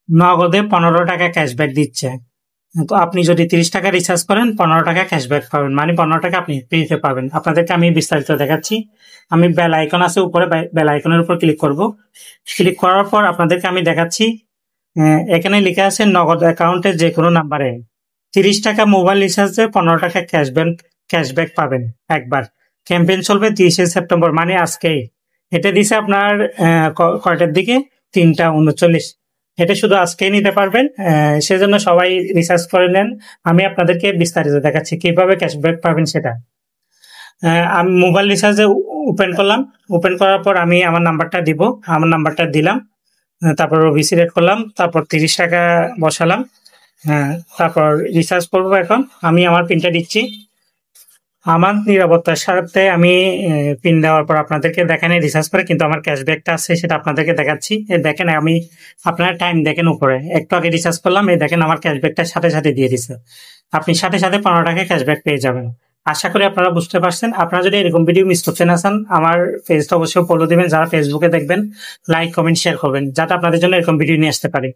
নগদে 15 টাকা ক্যাশব্যাক দিচ্ছে। তো আপনি যদি 30 টাকা রিচার্জ করেন 15 টাকা ক্যাশব্যাক পাবেন, মানে 15 টাকা আপনি ফ্রিতে পাবেন। আপনাদেরকে আমি বিস্তারিত দেখাচ্ছি। আমি বেল আইকন আছে উপরে, বেল আইকনের উপর ক্লিক করব। ক্লিক করার পর আপনাদেরকে আমি দেখাচ্ছি, এখানে লেখা আছে নগদ অ্যাকাউন্টে যে কোনো নাম্বারে 30 টাকা মোবাইল রিচার্জে 15 টাকা ক্যাশব্যাক পাবেন একবার। ক্যাম্পেইন চলবে 30শে সেপ্টেম্বর, মানে আজকেই। এটা দিছে আপনার কয়টার দিকে, 3টা 39। এটা শুধু আজকেই নিতে পারবেন, সেজন্য সবাই রিসার্চ করে নেন। আমি আপনাদেরকে বিস্তারিত দেখাচ্ছি কিভাবে ক্যাশব্যাক পাবেন সেটা। আমি মোবাইল রিচার্জে ওপেন করলাম। ওপেন করার পর আমি আমার নাম্বারটা দিব, আমার নাম্বারটা দিলাম। তারপর ওবিসি রেট করলাম, তারপর 30 টাকা বসালাম। তারপর রিচার্জ করবো। এখন আমি আমার পিনটা দিচ্ছি। আমার নিরাপত্তার সাথে আমি পিন দেওয়ার পর আপনাদেরকে দেখেন রিচার্জ করে, কিন্তু আমার ক্যাশব্যাকটা আছে সেটা আপনাদেরকে দেখাচ্ছি। দেখেন, আমি আপনারা টাইম দেখেন উপরে, একটু আগে রিচার্জ করলাম, এই দেখেন আমার ক্যাশব্যাকটা সাথে সাথে দিয়ে দিছে। আপনি সাথে সাথে 15 টাকা ক্যাশব্যাক পেয়ে যাবেন। আশা করি আপনারা বুঝতে পারছেন। আপনারা যদি এরকম ভিডিও মিস করতে না চান, আমার পেজটা অবশ্যই ফলো দিবেন। যারা ফেসবুকে দেখবেন, লাইক কমেন্ট শেয়ার করবেন, যাতে আপনাদের জন্য এরকম ভিডিও নিয়ে আসতে পারি।